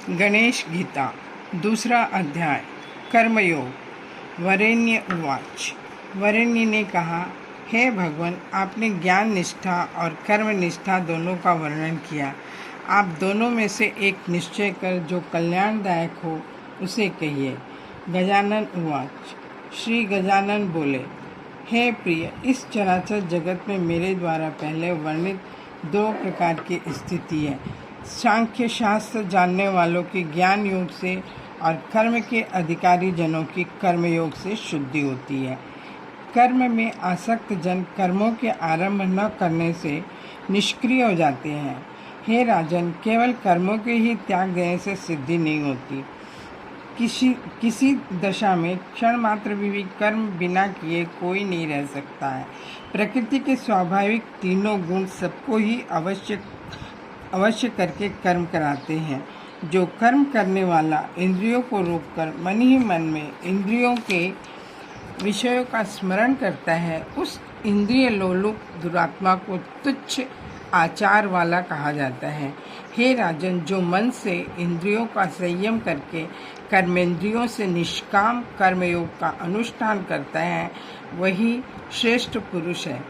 गणेश गीता दूसरा अध्याय कर्मयोग। वरेण्य उवाच। वरेण्य ने कहा, हे भगवान, आपने ज्ञान निष्ठा और कर्म निष्ठा दोनों का वर्णन किया। आप दोनों में से एक निश्चय कर जो कल्याणदायक हो उसे कहिए। गजानन उवाच। श्री गजानन बोले, हे प्रिय, इस चराचर जगत में मेरे द्वारा पहले वर्णित दो प्रकार की स्थिति है। सांख्य शास्त्र जानने वालों की ज्ञान योग से और कर्म के अधिकारी जनों की कर्म योग से शुद्धि होती है। कर्म में आसक्त जन कर्मों के आरंभ न करने से निष्क्रिय हो जाते हैं। हे राजन, केवल कर्मों के ही त्याग देने से सिद्धि नहीं होती। किसी दशा में क्षण मात्र भी कर्म बिना किए कोई नहीं रह सकता है। प्रकृति के स्वाभाविक तीनों गुण सबको ही अवश्य करके कर्म कराते हैं। जो कर्म करने वाला इंद्रियों को रोककर मन ही मन में इंद्रियों के विषयों का स्मरण करता है, उस इंद्रिय लोलुप दुरात्मा को तुच्छ आचार वाला कहा जाता है। हे राजन, जो मन से इंद्रियों का संयम करके कर्मेंद्रियों से निष्काम कर्मयोग का अनुष्ठान करता है, वही श्रेष्ठ पुरुष है।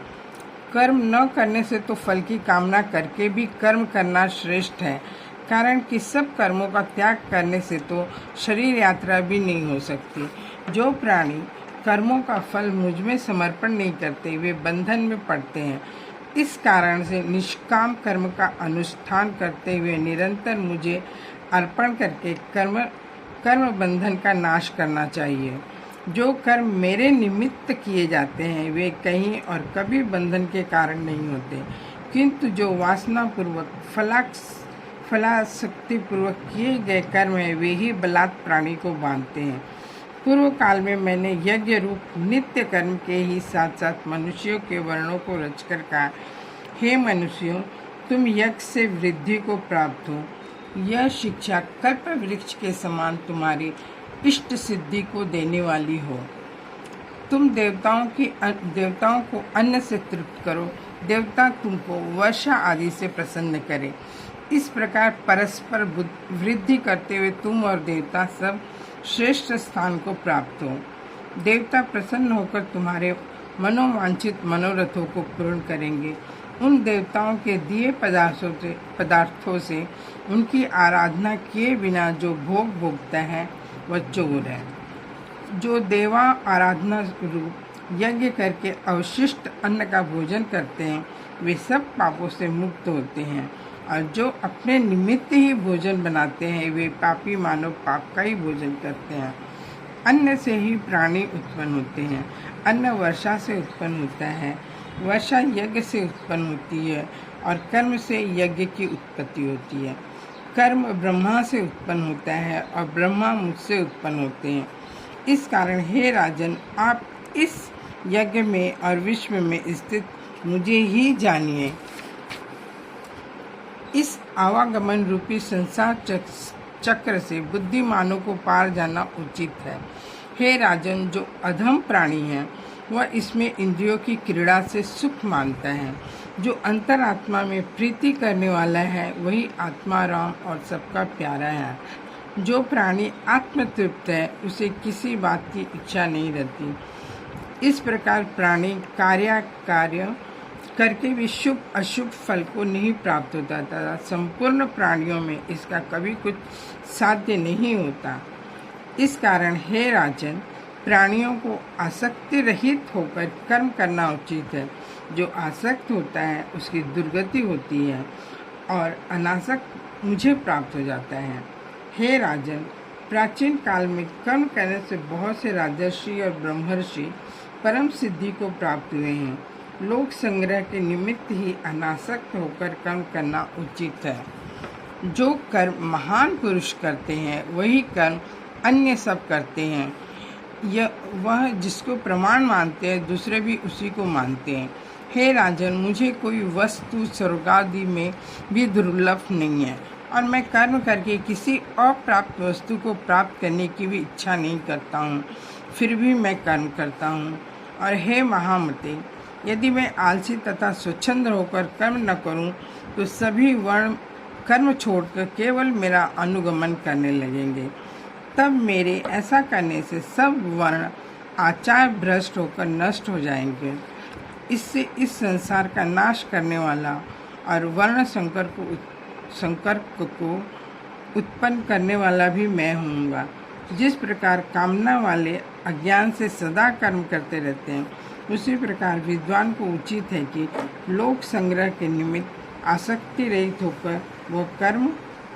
कर्म न करने से तो फल की कामना करके भी कर्म करना श्रेष्ठ है, कारण कि सब कर्मों का त्याग करने से तो शरीर यात्रा भी नहीं हो सकती। जो प्राणी कर्मों का फल मुझ में समर्पण नहीं करते, वे बंधन में पड़ते हैं। इस कारण से निष्काम कर्म का अनुष्ठान करते हुए निरंतर मुझे अर्पण करके कर्म बंधन का नाश करना चाहिए। जो कर्म मेरे निमित्त किए जाते हैं, वे कहीं और कभी बंधन के कारण नहीं होते, किंतु जो वासना पूर्वक फलासक्ति पूर्वक किए गए कर्म है, वे ही बलात् प्राणी को बांधते हैं। पूर्व काल में मैंने यज्ञ रूप नित्य कर्म के ही साथ साथ मनुष्यों के वर्णों को रचकर कहा, हे मनुष्यों, तुम यज्ञ से वृद्धि को प्राप्त हो। यह शिक्षा कल्प वृक्ष के समान तुम्हारी इष्ट सिद्धि को देने वाली हो। तुम देवताओं को अन्न से तृप्त करो, देवता तुमको वर्षा आदि से प्रसन्न करें। इस प्रकार परस्पर वृद्धि करते हुए तुम और देवता सब श्रेष्ठ स्थान को प्राप्त हो। देवता प्रसन्न होकर तुम्हारे मनोवांछित मनोरथों को पूर्ण करेंगे। उन देवताओं के दिए पदार्थों से उनकी आराधना किए बिना जो भोग भोगता है, वह चोर है। जो देवा आराधना रूप यज्ञ करके अवशिष्ट अन्न का भोजन करते हैं, वे सब पापों से मुक्त होते हैं, और जो अपने निमित्त ही भोजन बनाते हैं, वे पापी मानव पाप का ही भोजन करते हैं। अन्न से ही प्राणी उत्पन्न होते हैं। अन्न वर्षा से उत्पन्न होता है, वर्षा यज्ञ से उत्पन्न होती है, और कर्म से यज्ञ की उत्पत्ति होती है। कर्म ब्रह्मा से उत्पन्न होता है, और ब्रह्मा मुझसे उत्पन्न होते हैं। इस कारण हे राजन, आप इस यज्ञ में और विश्व में स्थित मुझे ही जानिए। इस आवागमन रूपी संसार चक्र से बुद्धिमानों को पार जाना उचित है। हे राजन, जो अधम प्राणी है, वह इसमें इंद्रियों की क्रीड़ा से सुख मानता है। जो अंतरात्मा में प्रीति करने वाला है, वही आत्मा राम और सबका प्यारा है। जो प्राणी आत्मतृप्त है, उसे किसी बात की इच्छा नहीं रहती। इस प्रकार प्राणी कार्य करके भी शुभ अशुभ फल को नहीं प्राप्त होता था। संपूर्ण प्राणियों में इसका कभी कुछ साध्य नहीं होता। इस कारण हे राजन, प्राणियों को आसक्ति रहित होकर कर्म करना उचित है। जो आसक्त होता है, उसकी दुर्गति होती है, और अनासक्त मुझे प्राप्त हो जाता है। हे राजन, प्राचीन काल में कर्म करने से बहुत से राजर्षि और ब्रह्मर्षि परम सिद्धि को प्राप्त हुए हैं। लोक संग्रह के निमित्त ही अनासक्त होकर कर्म करना उचित है। जो कर्म महान पुरुष करते हैं, वही कर्म अन्य सब करते हैं। वह जिसको प्रमाण मानते हैं, दूसरे भी उसी को मानते हैं। हे राजन, मुझे कोई वस्तु स्वर्गादि में भी दुर्लभ नहीं है, और मैं कर्म करके किसी अप्राप्त वस्तु को प्राप्त करने की भी इच्छा नहीं करता हूँ, फिर भी मैं कर्म करता हूँ। और हे महामते, यदि मैं आलसी तथा स्वच्छंद होकर कर्म न करूँ, तो सभी वर्ण कर्म छोड़कर केवल मेरा अनुगमन करने लगेंगे, तब मेरे ऐसा करने से सब वर्ण आचार भ्रष्ट होकर नष्ट हो जाएंगे। इससे इस संसार का नाश करने वाला और वर्ण संकर को उत्पन्न करने वाला भी मैं होऊंगा। जिस प्रकार कामना वाले अज्ञान से सदा कर्म करते रहते हैं, उसी प्रकार विद्वान को उचित है कि लोक संग्रह के निमित्त आसक्ति रहित होकर वो कर्म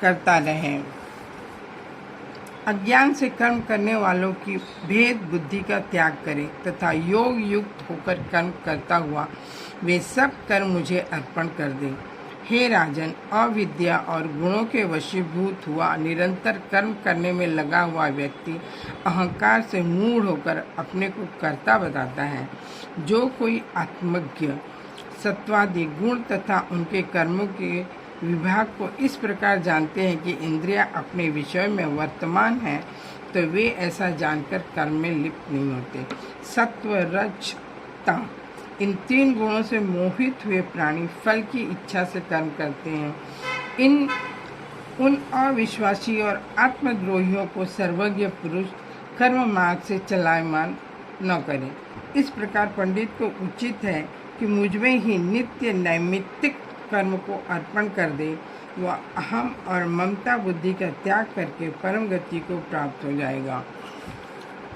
करता रहे। अज्ञान से कर्म करने वालों की भेद बुद्धि का त्याग करें तथा योग युक्त होकर कर्म करता हुआ वे सब कर्म मुझे अर्पण कर दें। हे राजन, अविद्या और गुणों के वशीभूत हुआ निरंतर कर्म करने में लगा हुआ व्यक्ति अहंकार से मूढ़ होकर अपने को कर्ता बताता है। जो कोई आत्मज्ञ सत्वादि गुण तथा उनके कर्मों के विभाग को इस प्रकार जानते हैं कि इंद्रियां अपने विषय में वर्तमान है, तो वे ऐसा जानकर कर्म में लिप्त नहीं होते। सत्व रज तम इन तीन गुणों से मोहित हुए प्राणी फल की इच्छा से कर्म करते हैं। उन अविश्वासी और आत्मद्रोहियों को सर्वज्ञ पुरुष कर्म मार्ग से चलायमान न करें। इस प्रकार पंडित को उचित है कि मुझमें ही नित्य नैमित्तिक कर्म को अर्पण कर दे। वह अहम और ममता बुद्धि का त्याग करके परम गति को प्राप्त हो जाएगा।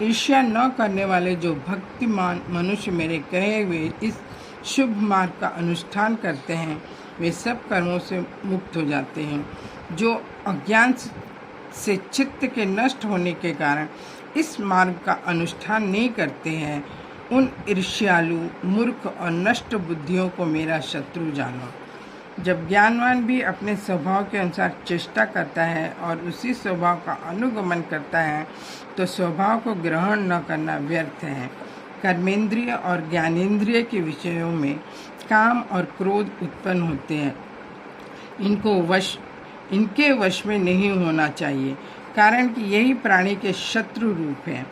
ईर्ष्या न करने वाले जो भक्तिमान मनुष्य मेरे कहे हुए इस शुभ मार्ग का अनुष्ठान करते हैं, वे सब कर्मों से मुक्त हो जाते हैं। जो अज्ञान से चित्त के नष्ट होने के कारण इस मार्ग का अनुष्ठान नहीं करते हैं, उन ईर्ष्यालु मूर्ख और नष्ट बुद्धियों को मेरा शत्रु जानो। जब ज्ञानवान भी अपने स्वभाव के अनुसार चेष्टा करता है और उसी स्वभाव का अनुगमन करता है, तो स्वभाव को ग्रहण न करना व्यर्थ है। कर्मेंद्रिय और ज्ञानेंद्रिय के विषयों में काम और क्रोध उत्पन्न होते हैं। इनके वश में नहीं होना चाहिए, कारण कि यही प्राणी के शत्रु रूप है।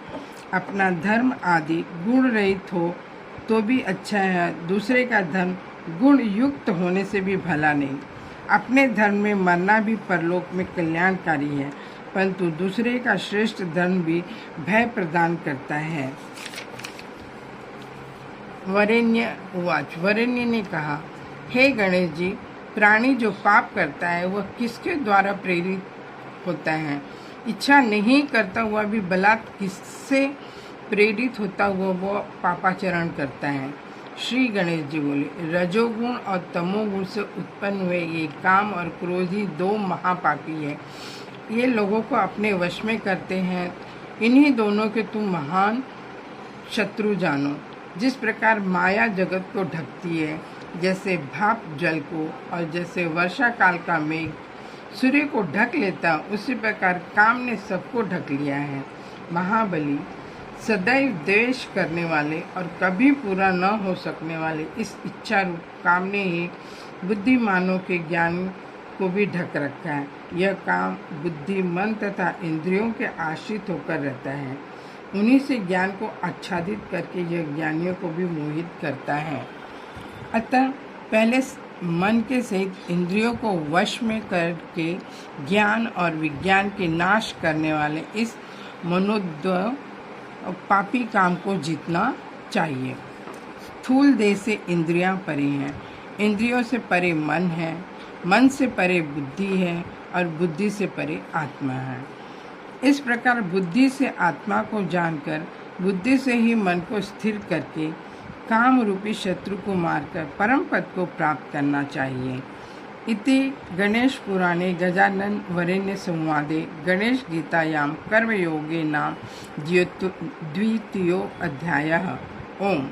अपना धर्म आदि गुण रहित हो तो भी अच्छा है, दूसरे का धर्म गुण युक्त होने से भी भला नहीं। अपने धर्म में मरना भी परलोक में कल्याणकारी है, परंतु दूसरे का श्रेष्ठ धर्म भी भय प्रदान करता है। वरेण्य उवाच, वरेण्य ने कहा, हे गणेश जी, प्राणी जो पाप करता है वह किसके द्वारा प्रेरित होता है? इच्छा नहीं करता हुआ भी बलात् किससे प्रेरित होता हुआ वह पापाचरण करता है? श्री गणेश जी बोले, रजोगुण और तमोगुण से उत्पन्न हुए ये काम और क्रोधी दो महापापी है। ये लोगों को अपने वश में करते हैं। इन्हीं दोनों के तुम महान शत्रु जानो। जिस प्रकार माया जगत को ढकती है, जैसे भाप जल को, और जैसे वर्षा काल का मेघ सूर्य को ढक लेता, उसी प्रकार काम ने सबको ढक लिया है। महाबली, सदैव द्वेष करने वाले और कभी पूरा न हो सकने वाले इस इच्छा रूप काम ने ही बुद्धिमानों के ज्ञान को भी ढक रखा है। यह काम बुद्धि, मन तथा इंद्रियों के आश्रित होकर रहता है। उन्हीं से ज्ञान को आच्छादित करके यह ज्ञानियों को भी मोहित करता है। अतः पहले मन के सहित इंद्रियों को वश में करके ज्ञान और विज्ञान के नाश करने वाले इस मनोद्व पापी काम को जीतना चाहिए। स्थूल देह से इंद्रियां परे हैं, इंद्रियों से परे मन है, मन से परे बुद्धि है और बुद्धि से परे आत्मा है। इस प्रकार बुद्धि से आत्मा को जानकर, बुद्धि से ही मन को स्थिर करके काम रूपी शत्रु को मारकर परम पद को प्राप्त करना चाहिए। इति गणेश पुराणे गजानन वरेण्य संवादे गणेश गीतायां कर्मयोगे नाम द्वितीयो अध्यायः। ओम।